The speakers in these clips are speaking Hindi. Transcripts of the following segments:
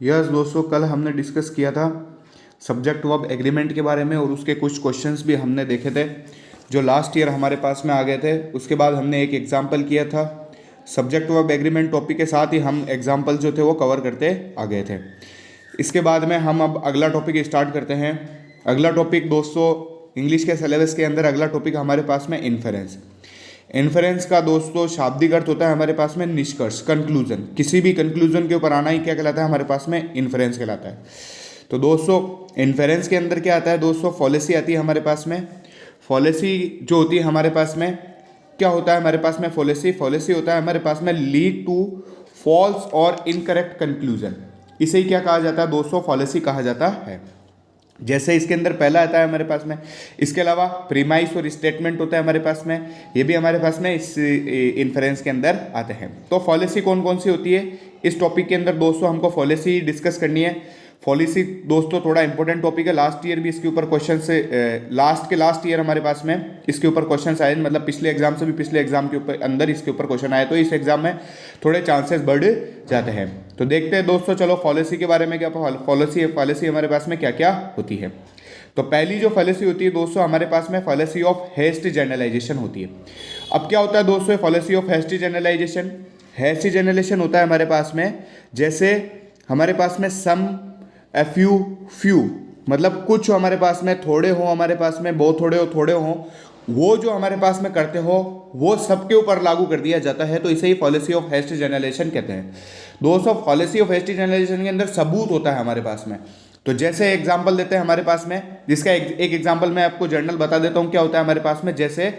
यस दोस्तों, कल हमने डिस्कस किया था सब्जेक्ट वर्ब एग्रीमेंट के बारे में और उसके कुछ क्वेश्चंस भी हमने देखे थे जो लास्ट ईयर हमारे पास में आ गए थे। उसके बाद हमने एक एग्जाम्पल किया था सब्जेक्ट वर्ब एग्रीमेंट टॉपिक के साथ ही हम एग्जाम्पल जो थे वो कवर करते आ गए थे। इसके बाद में हम अब अगला टॉपिक स्टार्ट करते हैं। अगला टॉपिक दोस्तों इंग्लिश के सिलेबस के अंदर अगला टॉपिक हमारे पास में इन्फरेंस। इन्फरेंस का दोस्तों शाब्दिक अर्थ होता है हमारे पास में निष्कर्ष, कंक्लूजन। किसी भी कंक्लूजन के ऊपर आना ही क्या कहलाता है, हमारे पास में इन्फरेंस कहलाता है। तो दोस्तों इन्फरेंस के अंदर क्या आता है दोस्तों, फॉलेसी आती है हमारे पास में। फॉलेसी जो होती है हमारे पास में क्या होता है, हमारे पास में फॉलेसी होता है हमारे पास में लीड टू फॉल्स और इनकरेक्ट कंक्लूजन। इसे ही क्या कहा जाता है दोस्तों, फॉलेसी कहा जाता है। जैसे इसके अंदर पहला आता है हमारे पास में, इसके अलावा प्रीमाइस और स्टेटमेंट होता है हमारे पास में, ये भी हमारे पास में इस इन्फरेंस के अंदर आते हैं। तो फॉलेसी कौन कौन सी होती है इस टॉपिक के अंदर दोस्तों हमको फॉलेसी डिस्कस करनी है। फॉलेसी दोस्तों थोड़ा इंपॉर्टेंट टॉपिक है, लास्ट ईयर भी इसके ऊपर क्वेश्चन से लास्ट ईयर हमारे पास में इसके ऊपर क्वेश्चन आए, मतलब पिछले एग्जाम से भी पिछले एग्जाम के ऊपर अंदर इसके ऊपर क्वेश्चन आए, तो इस एग्जाम में थोड़े चांसेस बढ़ जाते हैं। तो देखते हैं दोस्तों, चलो फॉलेसी के बारे में क्या फॉलेसी हमारे पास में क्या क्या होती है। तो पहली जो फॉलेसी होती है दोस्तों हमारे पास में फॉलेसी ऑफ हेस्ट जनरलाइजेशन होती है। अब क्या होता है दोस्तों fallacy of hasty generalization? Hasty generalization होता है हमारे पास में, जैसे हमारे पास में सम, ए फ्यू, मतलब कुछ हमारे पास में थोड़े हो, हमारे पास में बहुत थोड़े हो, वो जो हमारे पास में करते हो वो सबके ऊपर लागू कर दिया जाता है। तो इसे ही पॉलिसी ऑफ हेस्ट जनरलाइजेशन कहते हैं दोस्तों। पॉलिसी ऑफ हेस्ट जनरलाइजेशन के अंदर सबूत होता है हमारे पास में। तो जैसे एग्जांपल देते हैं हमारे पास में, जिसका एक एग्जांपल मैं आपको जनरल बता देता हूँ क्या होता है हमारे पास में। जैसे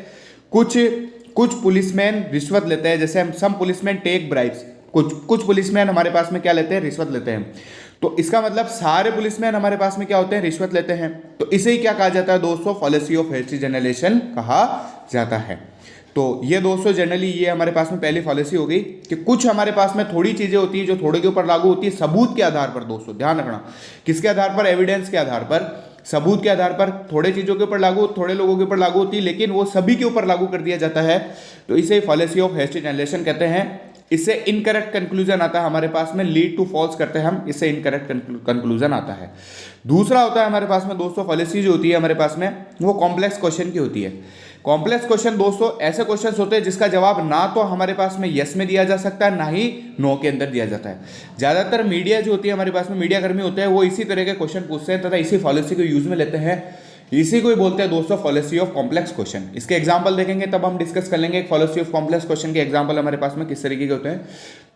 कुछ पुलिसमैन रिश्वत लेते हैं, जैसे हम सम पुलिसमैन टेक ब्राइब्स, कुछ पुलिसमैन हमारे पास में क्या लेते हैं, रिश्वत लेते हैं। तो इसका मतलब सारे पुलिसमैन हमारे पास में क्या होते हैं, रिश्वत लेते हैं। तो इसे ही क्या कहा जाता है दोस्तों, पॉलिसी ऑफ हेस्ट जनरलाइजेशन कहा जाता है। तो ये दोस्तों जनरली ये हमारे पास में पहली पॉलिसी हो गई कि कुछ हमारे पास में थोड़ी चीजें होती है जो थोड़े के ऊपर लागू होती है सबूत के आधार पर। दोस्तों ध्यान रखना, किसके आधार पर, एविडेंस के आधार पर, सबूत के आधार पर। थोड़े चीजों के ऊपर लागू, थोड़े लोगों के ऊपर लागू होती है, लेकिन वो सभी के ऊपर लागू कर दिया जाता है। तो इसे पॉलिसी ऑफ हेस्ट जनरलाइजेशन कहते हैं। इससे इनकरेक्ट कंक्लूजन आता है हमारे पास में, लीड टू फॉल्स करते हैं हम, इससे इनकरेक्ट कंक्लूजन आता है। दूसरा होता है हमारे पास में दोस्तों पॉलिसी जो होती है हमारे पास में वो कॉम्प्लेक्स क्वेश्चन की होती है। कॉम्प्लेक्स क्वेश्चन दोस्तों ऐसे क्वेश्चंस होते हैं जिसका जवाब ना तो हमारे पास में यस में दिया जा सकता है, ना ही नो के अंदर दिया जाता है। ज्यादातर मीडिया जो होती है हमारे पास में, मीडिया कर्मी होते हैं, वो इसी तरह के क्वेश्चन पूछते हैं तथा इसी पॉलिसी को यूज में लेते हैं। इसी को ही बोलते हैं दोस्तों पॉलिसी ऑफ कॉम्प्लेक्स क्वेश्चन। इसके एग्जांपल देखेंगे तब हम डिस्कस कर लेंगे पॉलिसी ऑफ कॉम्प्लेक्स क्वेश्चन के एग्जांपल हमारे पास में किस तरीके के होते हैं।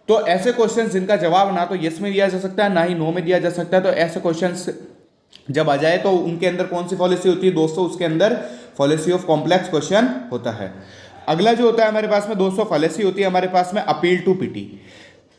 तो ऐसे क्वेश्चंस जिनका जवाब ना तो यस में दिया जा सकता है, ना ही नो में दिया जा सकता है, तो ऐसे क्वेश्चंस जब आ जाए तो उनके अंदर कौन सी पॉलिसी होती है दोस्तों, उसके अंदर पॉलिसी ऑफ कॉम्प्लेक्स क्वेश्चन होता है। अगला जो होता है हमारे पास में दोस्तों पॉलिसी होती है हमारे पास में अपील टू पिटी।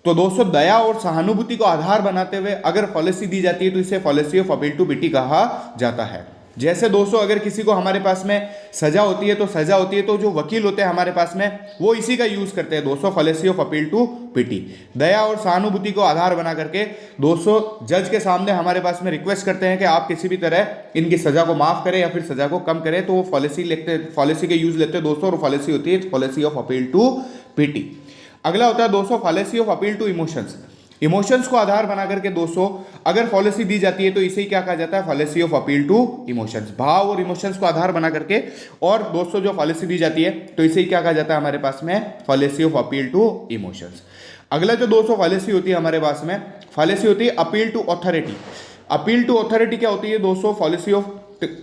तो दोस्तों दया और सहानुभूति को आधार बनाते हुए अगर पॉलिसी दी जाती है तो इसे पॉलिसी ऑफ अपील टू पिटी कहा जाता है। जैसे दोस्तों अगर किसी को हमारे पास में सजा होती है तो जो वकील होते हैं हमारे पास में वो इसी का यूज करते हैं दोस्तों, पॉलिसी ऑफ अपील टू पिटी। दया और सहानुभूति को आधार बना करके दोस्तों जज के सामने हमारे पास में रिक्वेस्ट करते हैं कि आप किसी भी तरह इनकी सजा को माफ करें या फिर सजा को कम करें, तो वो पॉलिसी के यूज लेते हैं दोस्तों, और पॉलिसी होती है policy of appeal to pity. अगला होता है दोस्तों policy of appeal to emotions. Emotions को आधार बना करके दोस्तों अगर पॉलिसी दी जाती है तो इसे क्या कहा जाता है, policy of appeal to emotions. भाव और इमोशंस को आधार बना करके और दोस्तों जो पॉलिसी दी जाती है तो इसे क्या कहा जाता है हमारे पास में, policy of appeal to emotions. अगला जो दोस्तों पॉलिसी होती है हमारे पास में, पॉलिसी होती है appeal to authority. Appeal to authority क्या होती है दोस्तों, पॉलिसी ऑफ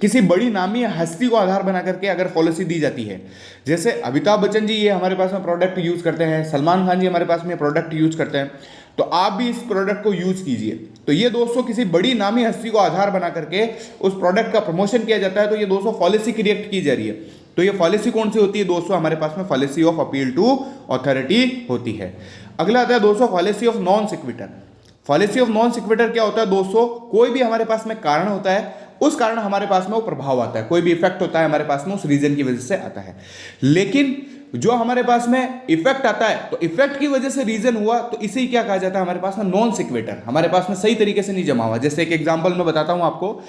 किसी बड़ी नामी हस्ती को आधार बना करके अगर पॉलिसी दी जाती है। जैसे अमिताभ बच्चन जी ये हमारे पास में प्रोडक्ट यूज करते हैं, सलमान खान जी हमारे पास में प्रोडक्ट यूज करते हैं, तो आप भी इस प्रोडक्ट को यूज कीजिए। तो ये दोस्तों किसी बड़ी नामी हस्ती को आधार बना करके उस प्रोडक्ट का प्रमोशन किया जाता है, तो ये दोस्तों पॉलिसी क्रिएट की जा रही है। तो ये पॉलिसी कौन सी होती है दोस्तों, हमारे पास में policy of appeal to authority होती है। अगला आता है दोस्तों policy of non sequitur. Fallacy of non sequitur क्या होता है दोस्तों, कोई भी हमारे पास में कारण होता है, उस कारण हमारे पास में वो प्रभाव आता है, कोई भी इफेक्ट होता है हमारे पास में उस रीजन की वजह से आता है। लेकिन जो हमारे पास में इफेक्ट आता है तो इफेक्ट की वजह से रीजन हुआ, तो इसे ही क्या कहा जाता है हमारे पास में, नॉन सिक्वेटर। हमारे पास में सही तरीके से नहीं जमा हुआ। जैसे एक एग्जांपल मैं बताता हूं आपको,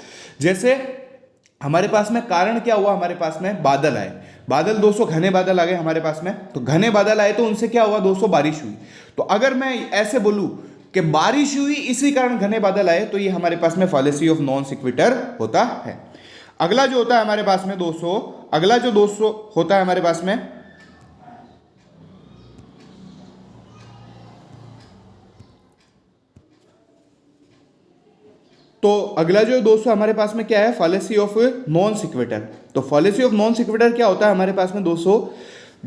जैसे हमारे पास में कारण क्या हुआ, हमारे पास में बादल आए, बादल दोस्तों घने बादल आ गए हमारे पास में, तो घने बादल आए तो उनसे क्या हुआ दोस्तों, बारिश हुई। तो अगर मैं ऐसे बोलूं कि बारिश हुई इसी कारण घने बादल आए, तो ये हमारे पास में फॉलेसी ऑफ नॉन सिक्विटर होता है। अगला जो होता है हमारे पास में दोस्तों, अगला जो दोस्तों होता है हमारे पास में, तो अगला जो दोस्तों हमारे पास में क्या है, फॉलेसी ऑफ नॉन सिक्विटर। तो फॉलेसी ऑफ नॉन सिक्विटर क्या होता है हमारे पास में दोस्तों,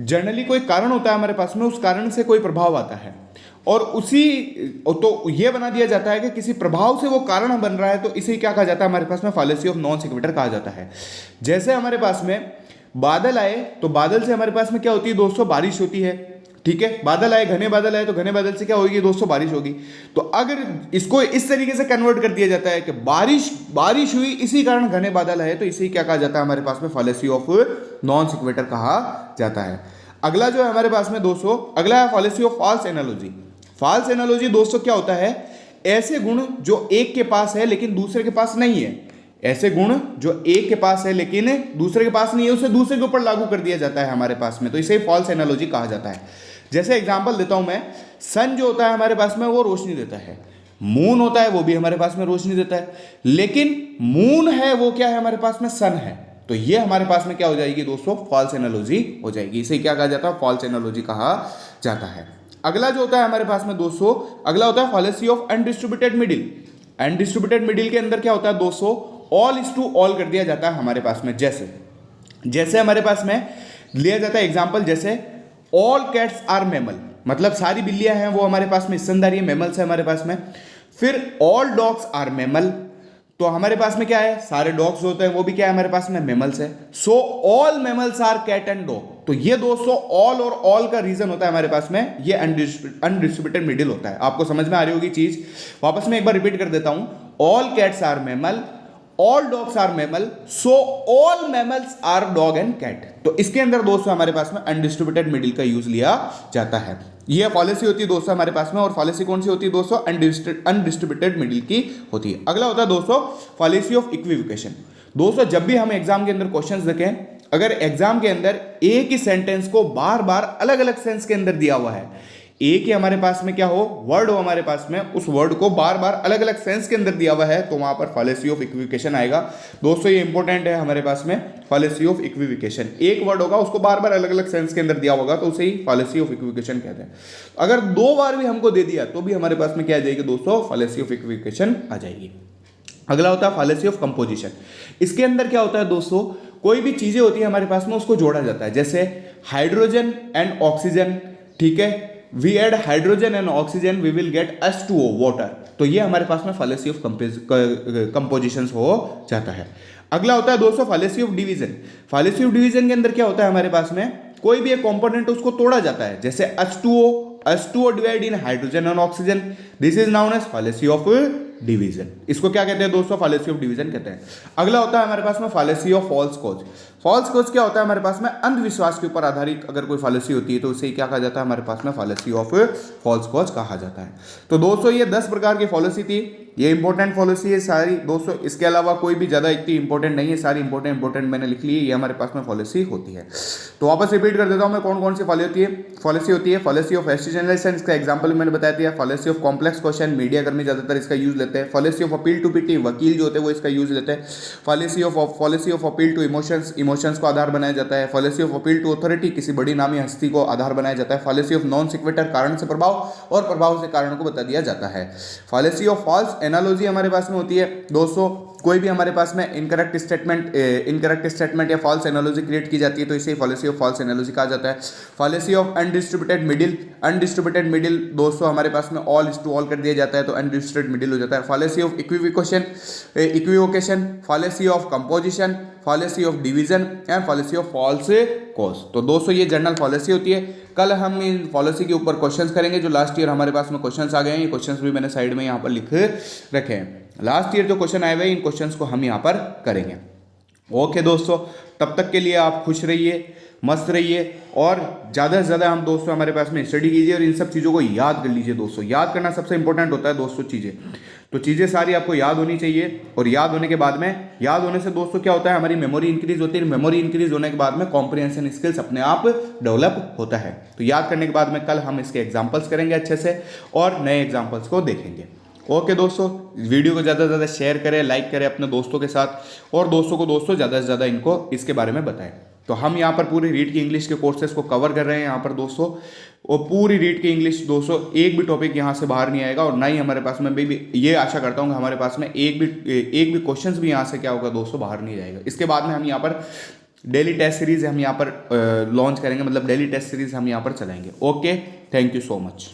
जनरली कोई कारण होता है हमारे पास में, उस कारण से कोई प्रभाव आता है और उसी तो ये बना दिया जाता है कि किसी प्रभाव से वो कारण बन रहा है, तो इसे क्या कहा जाता है हमारे पास में, फॉलेसी ऑफ नॉन सिक्विटर कहा जाता है। जैसे हमारे पास में बादल आए तो बादल से हमारे पास में क्या होती है दोस्तों, बारिश होती है, ठीक है। बादल आए, घने बादल आए, तो घने बादल से क्या होगी दोस्तों, बारिश होगी। तो अगर इसको इस तरीके से कन्वर्ट कर दिया जाता है कि बारिश हुई इसी कारण घने बादल आए, तो इसे क्या कहा जाता है हमारे पास में, फॉलेसी ऑफ नॉन सिक्विटर कहा जाता है। अगला जो है हमारे पास में दोस्तों, अगला है fallacy of false analogy. False analogy दोस्तों क्या होता है, ऐसे गुण जो एक के पास है लेकिन दूसरे के पास नहीं है, ऐसे गुण जो एक के पास है लेकिन दूसरे के पास नहीं है, उसे दूसरे के ऊपर लागू कर दिया जाता है हमारे पास में, तो इसे फॉल्स एनालॉजी कहा जाता है। जैसे एग्जांपल देता हूं मैं, सन जो होता है हमारे पास में वो रोशनी देता है, मून होता है वो भी हमारे पास में रोशनी देता है, लेकिन मून है वो क्या है हमारे पास में, सन है, तो ये हमारे पास में क्या हो जाएगी दोस्तों, फॉल्स एनालॉजी हो जाएगी। इसे क्या कहा जाता है, फॉल्स एनालॉजी कहा जाता है। अगला जो होता है हमारे पास में दोस्तों, अगला होता है fallacy of undistributed middle. Undistributed middle के अंदर क्या होता है दोस्तों, ऑल इज टू ऑल कर दिया जाता है हमारे पास में। जैसे हमारे पास में लिया जाता है एग्जांपल, जैसे ऑल कैट्स आर मैमल, मतलब सारी बिल्लियां हैं वो हमारे पास में स्तनधारी मैमल्स है हमारे पास में। फिर ऑल डॉग्स आर मैमल, तो हमारे पास में क्या है, सारे डॉग्स होते हैं वो भी क्या है हमारे पास में, मैमल्स है। So all mammals are cat and dog, तो ये दोस्तों ऑल और ऑल का रीजन होता है हमारे पास में, ये अनडिस्ट्रीब्यूटेड मिडिल होता है। आपको समझ में आ रही होगी चीज, वापस में एक बार रिपीट कर देता हूं, all cats are mammal, all dogs are mammal, so all mammals are dog and cat. तो इसके अंदर दोस्तों हमारे पास में अनडिस्ट्रीब्यूटेड मिडिल का यूज लिया जाता है। यह पॉलिसी होती है दोस्तों हमारे पास में, और पॉलिसी कौन सी होती है दोस्तों, अनडिस्ट्रीब्यूटेड मिडिल की होती है। अगला होता है दोस्तों पॉलिसी ऑफ इक्विवोकेशन। दोस्तों जब भी हम एग्जाम के अंदर क्वेश्चंस देखें, अगर एग्जाम के अंदर एक ही सेंटेंस को बार बार अलग अलग सेंस के अंदर दिया हुआ है, एक ही हमारे पास में क्या हो, वर्ड हो हमारे पास में, उस वर्ड को बार बार अलग अलग सेंस के अंदर दिया हुआ है, तो वहां पर फॉलेसी ऑफ इक्विवोकेशन आएगा। दोस्तों ये इंपॉर्टेंट है हमारे पास में, फॉलेसी ऑफ इक्विवोकेशन। एक वर्ड होगा उसको बार बार अलग अलग सेंस के अंदर दिया होगा, तो उसे ही फॉलेसी ऑफ इक्विवोकेशन कहते हैं। अगर दो बार भी हमको दे दिया तो भी हमारे पास में क्या आ जाएगी दोस्तों, फॉलेसी ऑफ इक्विवोकेशन आ जाएगी। अगला होता है फॉलेसी ऑफ कंपोजिशन। इसके अंदर क्या होता है दोस्तों, कोई भी चीजें होती है हमारे पास में उसको जोड़ा जाता है, जैसे हाइड्रोजन एंड ऑक्सीजन, ठीक है, we add hydrogen and oxygen we will get H2O water, तो ये हमारे पास में फॉलेसी ऑफ कंपोजिशन हो जाता है। अगला होता है दोस्तों fallacy of division. फॉलेसी of division के अंदर क्या होता है हमारे पास में, कोई भी एक कंपोनेंट उसको तोड़ा जाता है, जैसे H2O divide in hydrogen and oxygen, this is known as fallacy of division. इसको क्या कहते हैं दोस्तों, फॉलेसी ऑफ डिवीजन कहते हैं। अगला होता है हमारे पास में fallacy of false cause. False cause क्या होता है हमारे पास में, अंधविश्वास के ऊपर आधारित अगर कोई फॉलेसी होती है तो उसे क्या कहा जाता है हमारे पास में, फॉलेसी ऑफ फॉल्स कॉज कहा जाता है। तो दोस्तों ये 10 प्रकार की फॉलेसी थी, ये इंपॉर्टेंट फॉलेसी है सारी दोस्तों, इसके अलावा कोई भी ज्यादा इतनी इंपॉर्टेंट नहीं है, सारी इंपॉर्टेंट मैंने लिख ली है, ये हमारे पास में फॉलेसी होती है। तो वापस रिपीट कर देता हूं मैं, कौन कौन सी फॉलेसी होती है। फॉलेसी ऑफ एस्टिजनलाइजेशन, इसका एग्जांपल मैंने बता दिया। फॉलेसी ऑफ कॉम्प्लेक्स क्वेश्चन, मीडिया कर्मी ज्यादातर इसका यूज लेते हैं। फॉलेसी ऑफ अपील टू पिटी, वकील जो होते हैं वो इसका यूज लेते हैं। फॉलेसी ऑफ अपील टू इमोशंस को आधार बनाया जाता है। Fallacy of appeal to authority, किसी बड़ी नामी हस्ती को आधार बनाया जाता है। फॉलेसी ऑफ नॉन सिक्वेटर, कारण से प्रभाव और प्रभाव से कारण को बता दिया जाता है। फॉलेसी ऑफ फॉल्स एनालॉजी हमारे पास में होती है दोस्तों, कोई भी हमारे पास में इनकरेक्ट स्टेटमेंट या फॉल्स एनालॉजी क्रिएट की जाती है तो इसे फॉलेसी ऑफ फॉल्स एनालॉजी कहा जाता है। फॉलेसी ऑफ अनडिस्ट्रीब्यूटेड मिडिल दोस्तों हमारे पास में ऑल इज टू ऑल कर दिया जाता है तो अनडिस्ट्रीब्यूटेड मिडिल हो जाता है। Fallacy of equivocation, fallacy of composition, fallacy of division and fallacy of false cause. तो दोस्तों ये जनरल फॉलेसी होती है। कल हम इन फॉलेसी के ऊपर क्वेश्चंस करेंगे, जो लास्ट ईयर हमारे पास में क्वेश्चंस आ गए हैं, ये क्वेश्चंस भी मैंने साइड में यहाँ पर लिख रखे हैं। लास्ट ईयर जो क्वेश्चन आए हुए हैं इन क्वेश्चंस को हम यहाँ पर करेंगे। ओके दोस्तों, तब तक के लिए आप खुश रहिए, मस्त रहिए और ज़्यादा से ज़्यादा हम दोस्तों हमारे पास में स्टडी कीजिए और इन सब चीज़ों को याद कर लीजिए दोस्तों। याद करना सबसे इंपॉर्टेंट होता है दोस्तों चीज़ें, तो चीज़ें सारी आपको याद होनी चाहिए और याद होने के बाद में, याद होने से दोस्तों क्या होता है, हमारी मेमोरी इंक्रीज होती है। मेमोरी इंक्रीज होने के बाद में कॉम्प्रिहेंशन स्किल्स अपने आप डेवलप होता है। तो याद करने के बाद में कल हम इसके एग्जाम्पल्स करेंगे अच्छे से और नए एग्जाम्पल्स को देखेंगे। ओके दोस्तों, वीडियो को ज़्यादा से ज़्यादा शेयर करें, लाइक करें अपने दोस्तों के साथ और दोस्तों को दोस्तों ज़्यादा से ज़्यादा इनको इसके बारे में बताएं। तो हम यहाँ पर पूरी रीड की इंग्लिश के कोर्सेज को कवर कर रहे हैं यहाँ पर दोस्तों, और पूरी रीड की इंग्लिश दोस्तों, एक भी टॉपिक यहाँ से बाहर नहीं आएगा और ना ही हमारे पास में भी ये आशा करता हूँ कि हमारे पास में एक भी क्वेश्चंस भी यहाँ से क्या होगा दोस्तों बाहर नहीं जाएगा। इसके बाद में हम यहाँ पर डेली टेस्ट सीरीज हम यहाँ पर लॉन्च करेंगे, मतलब डेली टेस्ट सीरीज हम यहाँ पर चलाएंगे। Okay, thank you so much.